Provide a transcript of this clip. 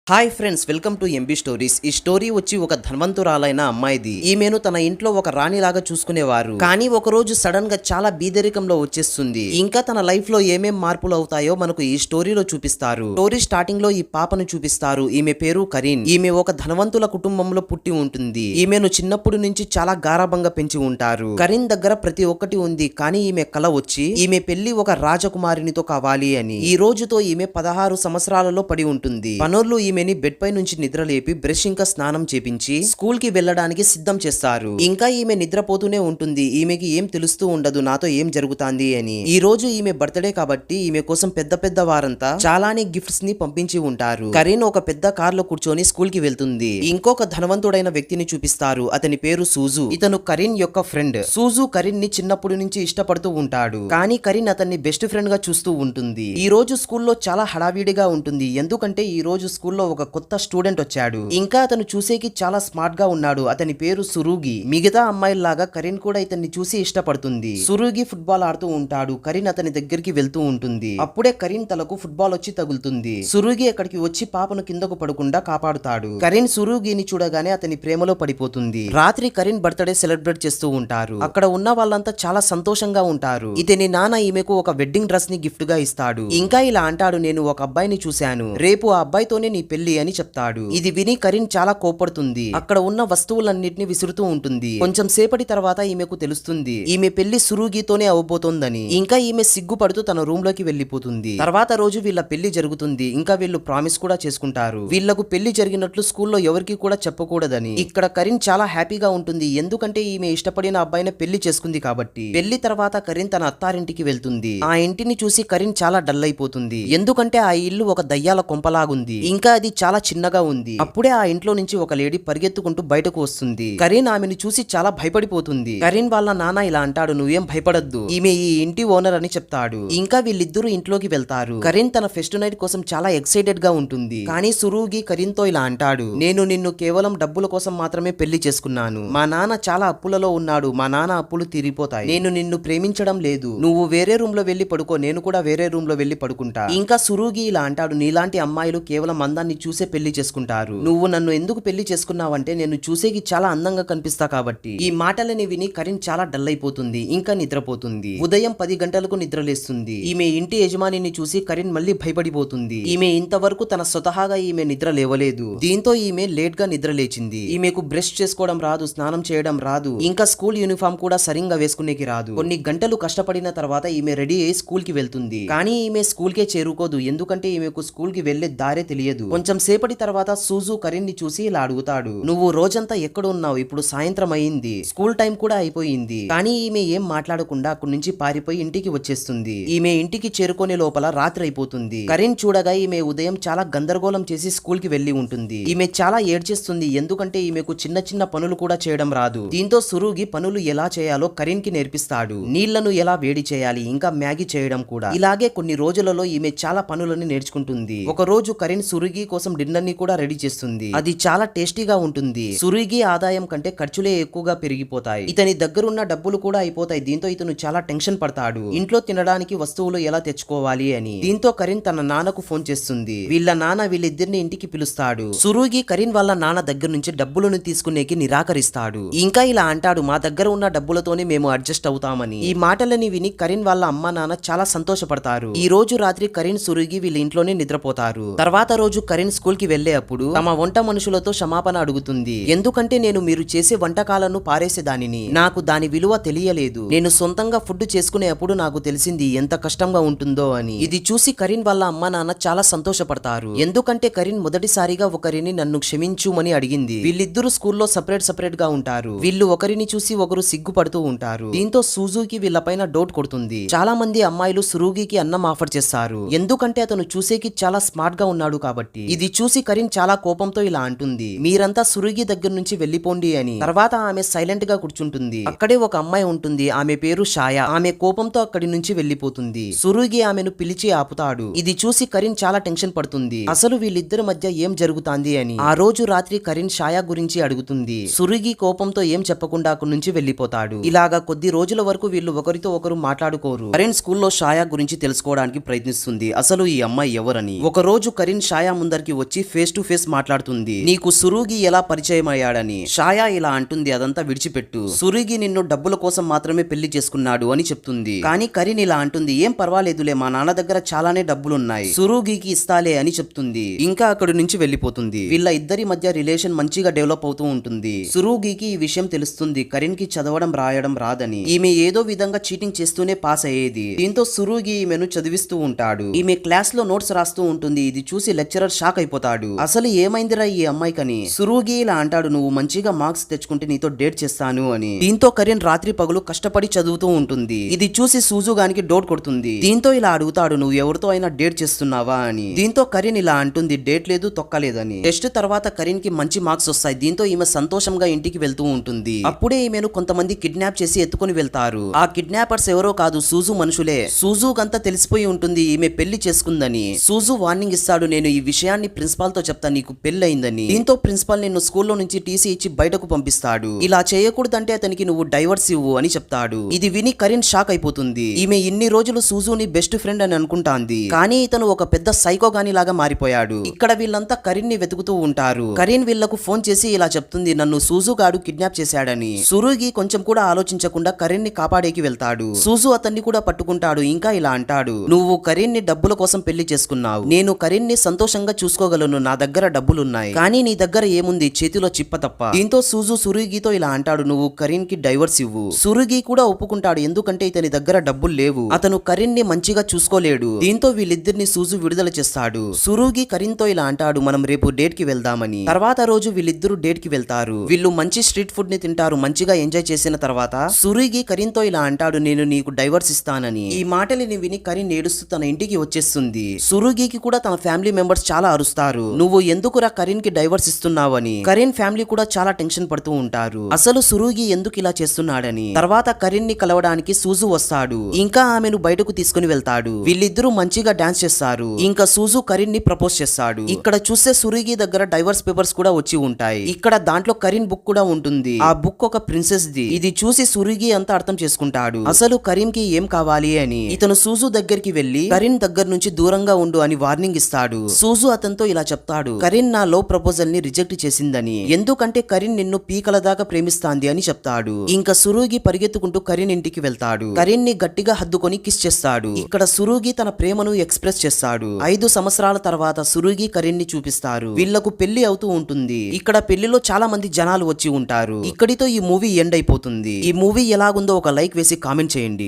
Hi friends, welcome to MB stories. ఈ story వచ్చి ఒక ధనవంతురాలైన అమ్మాయిది. ఈమెను తన ఇంట్లో ఒక రాణిలాగా చూసుకునేవారు. కానీ ఒక రోజు సడన్ గా చాలా బీదరికంలో వచ్చేస్తుంది. ఇంకా తన లైఫ్ లో ఏమేం మార్పులు అవుతాయో మనకు ఈ స్టోరీలో చూపిస్తారు. స్టోరీ స్టార్టింగ్ లో ఈ పాపను చూపిస్తారు. ఈమె పేరు కరీన్. ఈమె ఒక ధనవంతుల కుటుంబంలో పుట్టి ఉంటుంది. ఈమెను చిన్నప్పటి నుంచి చాలా గారాబంగా పెంచి ఉంటారు. కరీన్ దగ్గర ప్రతి ఒక్కటి ఉంది. కానీ ఈమె కల వచ్చి ఈమె పెళ్లి ఒక రాజకుమారినితో కావాలి అని. ఈ రోజుతో ఈమె 16 సంవత్సరాలలో పడి ఉంటుంది. పనులు ఈమెని బెడ్ పై నుంచి నిద్ర లేపి బ్రష్ ఇంకా స్నానం చేపించి స్కూల్ కి వెళ్ళడానికి సిద్ధం చేస్తారు. ఇంకా ఈమె నిద్రపోతూనే ఉంటుంది. ఈమెకి ఏం తెలుస్తూ ఉండదు నాతో ఏం జరుగుతాంది అని. ఈ రోజు ఈమె బర్త్డే కాబట్టి ఈమె కోసం పెద్ద పెద్ద వారంతా చాలానే గిఫ్ట్స్ ని పంపించి ఉంటారు. కరీన్ ఒక పెద్ద కార్ లో కూర్చొని స్కూల్ కి వెళ్తుంది. ఇంకొక ధనవంతుడైన వ్యక్తిని చూపిస్తారు. అతని పేరు సూజు. ఇతను కరీన్ యొక్క ఫ్రెండ్. సూజు కరీన్ ని చిన్నప్పటి నుంచి ఇష్టపడుతూ ఉంటాడు. కానీ కరీన్ అతన్ని బెస్ట్ ఫ్రెండ్ గా చూస్తూ ఉంటుంది. ఈ రోజు స్కూల్లో చాలా హడావిడిగా ఉంటుంది. ఎందుకంటే ఈ రోజు స్కూల్లో ఒక కొత్త స్టూడెంట్ వచ్చాడు. ఇంకా అతను చూసేకి చాలా స్మార్ట్ గా ఉన్నాడు. అతని పేరు సురుగి. మిగతా అమ్మాయిల్లాగా కరీన్ కూడా ఇతన్ని చూసి ఇష్టపడుతుంది. సురుగి ఫుట్బాల్ ఆడుతూ ఉంటాడు. కరీన్ అతని దగ్గరికి వెళ్తూ ఉంటుంది. అప్పుడే కరీన్ తలకు ఫుట్బాల్ వచ్చి తగులుతుంది. సురుగి అక్కడికి వచ్చి పాపను కిందకు పడకుండా కాపాడుతాడు. కరీన్ సురుగిని చూడగానే అతని ప్రేమలో పడిపోతుంది. రాత్రి కరీన్ బర్త్డే సెలబ్రేట్ చేస్తూ ఉంటారు. అక్కడ ఉన్న వాళ్ళంతా చాలా సంతోషంగా ఉంటారు. ఇతని నాన్న ఈమెకు ఒక వెడ్డింగ్ డ్రెస్ ని గిఫ్ట్ గా ఇస్తాడు. ఇంకా ఇలా అంటాడు, నేను ఒక అబ్బాయిని చూశాను, రేపు ఆ అబ్బాయితోనే నీ పెళ్లి అని చెప్తాడు. ఇది విని కరీన్ చాలా కోపడుతుంది. అక్కడ ఉన్న వస్తువులన్నిటిని విసురుతూ ఉంటుంది. కొంచెం సేపటి తర్వాత ఈమెకు తెలుస్తుంది ఈమె పెళ్లి సురుగితోనే అవబోతోందని. ఇంకా ఈమె సిగ్గుపడుతూ తన రూమ్ లోకి వెళ్లిపోతుంది. తర్వాత రోజు వీళ్ళ పెళ్లి జరుగుతుంది. ఇంకా వీళ్ళు ప్రామిస్ కూడా చేసుకుంటారు. వీళ్లకు పెళ్లి జరిగినట్లు స్కూల్లో ఎవరికి కూడా చెప్పకూడదని. ఇక్కడ కరీన్ చాలా హ్యాపీగా ఉంటుంది. ఎందుకంటే ఈమె ఇష్టపడిన అబ్బాయిని పెళ్లి చేసుకుంది కాబట్టి. పెళ్లి తర్వాత కరీన్ తన అత్తారింటికి వెళ్తుంది. ఆ ఇంటిని చూసి కరీన్ చాలా డల్ అయిపోతుంది. ఎందుకంటే ఆ ఇల్లు ఒక దయ్యాల కొంపలాగుంది. ఇంకా అది చాలా చిన్నగా ఉంది. అప్పుడే ఆ ఇంట్లో నుంచి ఒక లేడీ పరిగెత్తుకుంటూ బయటకు వస్తుంది. కరీన్ ఆమెను చూసి చాలా భయపడిపోతుంది. కరీన్ వాళ్ళ నాన్న ఇలా అంటాడు, నువ్వేం భయపడద్దు, ఈమె ఈ ఇంటి ఓనర్ అని చెప్తాడు. ఇంకా వీళ్ళిద్దరూ ఇంట్లోకి వెళ్తారు. కరీన్ తన ఫెస్ట్ నైట్ కోసం చాలా ఎక్సైటెడ్ గా ఉంటుంది. కానీ సురుగి కరీన్ తో ఇలా అంటాడు, నేను నిన్ను కేవలం డబ్బుల కోసం మాత్రమే పెళ్లి చేసుకున్నాను. మా నాన్న చాలా అప్పులలో ఉన్నాడు. మా నాన్న అప్పులు తీరిపోతాయి. నేను నిన్ను ప్రేమించడం లేదు. నువ్వు వేరే రూమ్ లో వెళ్లి పడుకో, నేను కూడా వేరే రూమ్ లో వెళ్లి పడుకుంటా. ఇంకా సురుగి ఇలా అంటాడు, నీలాంటి అమ్మాయిలు కేవలం అందాన్ని చూసే పెళ్లి చేసుకుంటారు. నువ్వు నన్ను ఎందుకు పెళ్లి చేసుకున్నావంటే నేను చూసేకి చాలా అందంగా కనిపిస్తా కాబట్టి. ఈ మాటలని విని కరీన్ చాలా డల్ అయిపోతుంది. ఇంకా నిద్రపోతుంది. ఉదయం 10 గంటలకు నిద్రలేస్తుంది. ఈమె ఇంటి యజమానిని చూసి కరీన్ మళ్ళీ భయపడిపోతుంది. ఈమె ఇంతవరకు తన స్వతహాగా ఈమె నిద్ర లేవలేదు. దీంతో ఈమె లేట్ గా నిద్ర లేచింది. ఈమెకు బ్రష్ చేసుకోవడం రాదు, స్నానం చేయడం రాదు, ఇంకా స్కూల్ యూనిఫామ్ కూడా సరిగ్గా వేసుకునేకి రాదు. కొన్ని గంటలు కష్టపడిన తర్వాత ఈమె రెడీ అయ్యి స్కూల్ కి వెళ్తుంది. కానీ ఈమె స్కూల్ కే చేరుకోదు. ఎందుకంటే ఈమెకు స్కూల్ కి వెళ్లే దారే తెలియదు. కొంచెం సేపటి తర్వాత సూజు కరీన్ ని చూసి ఇలా అడుగుతాడు, నువ్వు రోజంతా ఎక్కడ ఉన్నావు? ఇప్పుడు సాయంత్రం అయింది, స్కూల్ టైం కూడా అయిపోయింది. కానీ ఈమె ఏం మాట్లాడకుండా అక్కడి నుంచి పారిపోయి ఇంటికి వచ్చేస్తుంది. ఈమె ఇంటికి చేరుకునే లోపల రాత్రి అయిపోతుంది. కరీన్ చూడగా ఈమె ఉదయం చాలా గందరగోళం చేసి స్కూల్ కి వెళ్లి ఉంటుంది. ఈమె చాలా ఏడ్చేస్తుంది. ఎందుకంటే ఈమెకు చిన్న చిన్న పనులు కూడా చేయడం రాదు. దీంతో సురుగి పనులు ఎలా చేయాలో కరీన్ కి నేర్పిస్తాడు. నీళ్లను ఎలా వేడి చేయాలి, ఇంకా మ్యాగీ చేయడం కూడా. ఇలాగే కొన్ని రోజులలో ఈమె చాలా పనులను నేర్చుకుంటుంది. ఒక రోజు కరీన్ సురుగి కోసం డిన్నర్ ని కూడా రెడీ చేస్తుంది. అది చాలా టేస్టీగా ఉంటుంది. సురుగి ఆదాయం కంటే ఖర్చులే ఎక్కువగా పెరిగిపోతాయి. ఇతని దగ్గరున్న డబ్బులు కూడా అయిపోతాయి. దీంతో ఇతను చాలా టెన్షన్ పడతాడు. ఇంట్లో తినడానికి వస్తువులు ఎలా తెచ్చుకోవాలి అని. దీంతో కరీన్ తన నాన్నకు ఫోన్ చేస్తుంది. వీళ్ళ నాన్న వీళ్ళిద్దరిని ఇంటికి పిలుస్తాడు. సురుగి కరీన్ వాళ్ళ నాన్న దగ్గర నుంచి డబ్బులను తీసుకునేకి నిరాకరిస్తాడు. ఇంకా ఇలా అంటాడు, మా దగ్గర ఉన్న డబ్బులతోనే మేము అడ్జస్ట్ అవుతామని. ఈ మాటలని విని కరీన్ వాళ్ళ అమ్మ నాన్న చాలా సంతోషపడతారు. ఈ రోజు రాత్రి కరీన్ సురుగి వీళ్ళ ఇంట్లోనే నిద్రపోతారు. తర్వాత రోజు కరీన్ స్కూల్ కి వెళ్లే అప్పుడు తమ వంట మనుషులతో క్షమాపణ అడుగుతుంది. ఎందుకంటే నేను మీరు చేసే వంటకాలను పారేసేదానిని, నాకు దాని విలువ తెలియలేదు. నేను సొంతంగా ఫుడ్ చేసుకునే అప్పుడు నాకు తెలిసింది ఎంత కష్టంగా ఉంటుందో అని. ఇది చూసి కరీన్ వాళ్ళ అమ్మ నాన్న చాలా సంతోషపడతారు. ఎందుకంటే కరీన్ మొదటిసారిగా ఒకరిని నన్ను క్షమించుమని అడిగింది. వీళ్ళిద్దరూ స్కూల్లో సపరేట్ గా ఉంటారు. వీళ్ళు ఒకరిని చూసి ఒకరు సిగ్గుపడుతూ ఉంటారు. దీంతో సూజుకి వీళ్ళపైన డౌట్ కొడుతుంది. చాలా మంది అమ్మాయిలు సురుగికి అన్నం ఆఫర్ చేస్తారు. ఎందుకంటే అతను చూసేకి చాలా స్మార్ట్ గా ఉన్నాడు కాబట్టి. ఇది చూసి కరీన్ చాలా కోపంతో ఇలా అంటుంది, మీరంతా సురుగి దగ్గర నుంచి వెళ్లిపోండి అని. తర్వాత ఆమె సైలెంట్ గా కూర్చుంటుంది. అక్కడే ఒక అమ్మాయి ఉంటుంది. ఆమె పేరు షాయా. ఆమె కోపంతో అక్కడి నుంచి వెళ్లిపోతుంది. సురుగి ఆమెను పిలిచి ఆపుతాడు. ఇది చూసి కరీన్ చాలా టెన్షన్ పడుతుంది. అసలు వీళ్ళిద్దరి మధ్య ఏం జరుగుతాంది అని. ఆ రోజు రాత్రి కరీన్ షాయా గురించి అడుగుతుంది. సురుగి కోపంతో ఏం చెప్పకుండా అక్కడి నుంచి వెళ్లిపోతాడు. ఇలాగా కొద్ది రోజుల వరకు వీళ్ళు ఒకరితో ఒకరు మాట్లాడుకోరు. కరీన్ స్కూల్లో షాయా గురించి తెలుసుకోవడానికి ప్రయత్నిస్తుంది. అసలు ఈ అమ్మాయి ఎవరని. ఒక రోజు కరీన్ షాయా ముందర దగ్గరికి వచ్చి ఫేస్ టు ఫేస్ మాట్లాడుతుంది. నీకు సురుగి ఎలా పరిచయం అయ్యాడని. షాయా ఇలా అంటుంది, అదంతా విడిచిపెట్టు, సురుగి నిన్ను డబ్బుల కోసం మాత్రమే పెళ్లి చేసుకున్నాడు అని చెప్తుంది. కానీ కరీన్ ఇలా అంటుంది, ఏం పర్వాలేదులే, మా నాన్న దగ్గర చాలానే డబ్బులున్నాయి, సురుగికి ఇస్తాలే అని చెప్తుంది. ఇంకా అక్కడి నుంచి వెళ్లిపోతుంది. వీళ్ళ ఇద్దరి మధ్య రిలేషన్ మంచిగా డెవలప్ అవుతూ ఉంటుంది. సురుగికి ఈ విషయం తెలుస్తుంది, కరీన్ కి చదవడం రాయడం రాదని. ఈమె ఏదో విధంగా చీటింగ్ చేస్తూనే పాస్ అయ్యేది. దీంతో సురుగి ఈమెను చదివిస్తూ ఉంటాడు. ఈమె క్లాస్ లో నోట్స్ రాస్తూ ఉంటుంది. ఇది చూసి లెక్చరర్ షాక్ అయిపోతాడు. అసలు ఏమైందిరా ఈ అమ్మాయికని. సురుగి ఇలా అంటాడు, నువ్వు మంచిగా మార్క్స్ తెచ్చుకుంటే నీతో డేట్ చేస్తాను అని. దీంతో కరీన్ రాత్రి పగలు కష్టపడి చదువుతూ ఉంటుంది. ఇది చూసి సూజు గానికి డౌట్ కొడుతుంది. దీంతో ఇలా అడుగుతాడు, నువ్వు ఎవరితో అయినా డేట్ చేస్తున్నావా అని. దీంతో కరీన్ ఇలా అంటుంది, డేట్ లేదు తొక్కలేదని. టెస్ట్ తర్వాత కరీన్ కి మంచి మార్క్స్ వస్తాయి. దీంతో ఈమె సంతోషంగా ఇంటికి వెళ్తూ ఉంటుంది. అప్పుడే ఈమెను కొంతమంది కిడ్నాప్ చేసి ఎత్తుకొని వెళ్తారు. ఆ కిడ్నాపర్స్ ఎవరో కాదు, సూజు మనుషులే. సూజుకంతా తెలిసిపోయి ఉంటుంది ఈమె పెళ్లి చేసుకుందని. సూజు వార్నింగ్ ఇస్తాడు, నేను ఈ విషయాన్ని ప్రిన్సిపాల్ తో చెప్తా, నీకు పెళ్లి అయిందని. దీంతో ప్రిన్సిపాల్ నిన్ను స్కూల్లో నుంచి టీసీ ఇచ్చి బయటకు పంపిస్తాడు. ఇలా చేయకూడదంటే అతనికి నువ్వు డైవర్స్ ఇవ్వు అని చెప్తాడు. ఇది విని కరీన్ షాక్ అయిపోతుంది. ఈమె ఇన్ని రోజులు సూజుని బెస్ట్ ఫ్రెండ్ అని అనుకుంటాంది. కానీ ఇతను ఒక పెద్ద సైకో గాని లాగా మారిపోయాడు. ఇక్కడ వీళ్ళంతా కరీన్ ని వెతుకుతూ ఉంటారు. కరీన్ వీళ్లకు ఫోన్ చేసి ఇలా చెప్తుంది, నన్ను సూజు గాడు కిడ్నాప్ చేశాడని. సురుగి కొంచెం కూడా ఆలోచించకుండా కరీన్ ని కాపాడేకి వెళ్తాడు. సూజు అతన్ని కూడా పట్టుకుంటాడు. ఇంకా ఇలా అంటాడు, నువ్వు కరీన్ ని డబ్బుల కోసం పెళ్లి చేసుకున్నావు. నేను కరీన్ ని సంతోషంగా చూసుకోగలను, నా దగ్గర డబ్బులున్నాయి. కానీ నీ దగ్గర ఏముంది, చేతిలో చిప్ప తప్ప. దీంతో సూజు సురుగితో ఇలా అంటాడు, నువ్వు కరీన్ కి డైవర్స్ ఇవ్వు. సురుగి కూడా ఒప్పుకుంటాడు, ఎందుకంటే ఇతని దగ్గర డబ్బులు లేవు, అతను కరీన్ ని మంచిగా చూసుకోలేడు. దీంతో వీళ్ళిద్దరిని సూజు విడుదల చేస్తాడు. సురుగి కరీన్ తో ఇలా అంటాడు, మనం రేపు డేట్ కి వెళ్దామని. తర్వాత రోజు వీళ్ళిద్దరూ డేట్ కి వెళ్తారు. వీళ్ళు మంచి స్ట్రీట్ ఫుడ్ ని తింటారు. మంచిగా ఎంజాయ్ చేసిన తర్వాత సురుగి కరీన్ తో ఇలా అంటాడు, నేను నీకు డైవర్స్ ఇస్తానని. ఈ మాటలని విని కరీన్ ఏడుస్తూ తన ఇంటికి వచ్చేస్తుంది. సురుగికి కూడా తన ఫ్యామిలీ మెంబర్స్ చాలా అరుస్తారు, నువ్వు ఎందుకురా కరీన్ కి డైవర్స్ ఇస్తున్నావని. కరీన్ ఫ్యామిలీ కూడా చాలా టెన్షన్ పడుతూ ఉంటారు, అసలు సురుగి ఎందుకు ఇలా చేస్తున్నాడని. తర్వాత కరీన్ ని కలవడానికి సూజు వస్తాడు. ఇంకా ఆమెను బయటకు తీసుకుని వెళ్తాడు. వీళ్ళిద్దరూ మంచిగా డాన్స్ చేస్తారు. ఇంకా సూజు కరీన్ ని ప్రపోజ్ చేస్తాడు. ఇక్కడ చూస్తే సురుగి దగ్గర డైవర్స్ పేపర్స్ కూడా వచ్చి ఉంటాయి. ఇక్కడ దాంట్లో కరీన్ బుక్ కూడా ఉంటుంది. ఆ బుక్ ఒక ప్రిన్సెస్ ది. ఇది చూసి సురుగి అంతా అర్థం చేసుకుంటాడు, అసలు కరీన్ కి ఏం కావాలి అని. ఇతను సూజు దగ్గరికి వెళ్లి కరీన్ దగ్గర నుంచి దూరంగా ఉండు అని వార్నింగ్ ఇస్తాడు. సూజు అతనితో ఇలా చెప్తాడు, కరీన్ నా లవ్ ప్రపోజల్ ని రిజెక్ట్ చేసిందని, ఎందుకంటే కరీన్ నిన్ను పీకల దాకా ప్రేమిస్తాంది అని చెప్తాడు. ఇంకా సురుగి పరిగెత్తుకుంటూ కరీన్ ఇంటికి వెళ్తాడు. కరీన్ ని గట్టిగా హద్దుకొని కిస్ చేస్తాడు. ఇక్కడ సురుగి తన ప్రేమను ఎక్స్ప్రెస్ చేస్తాడు. 5 సంవత్సరాల తర్వాత సురుగి కరీన్ ని చూపిస్తారు. వీళ్లకు పెళ్లి అవుతూ ఉంటుంది. ఇక్కడ పెళ్లిలో చాలా మంది జనాలు వచ్చి ఉంటారు. ఇక్కడితో ఈ మూవీ ఎండ్ అయిపోతుంది. ఈ మూవీ ఎలాగుందో ఒక లైక్ వేసి కామెంట్ చేయండి.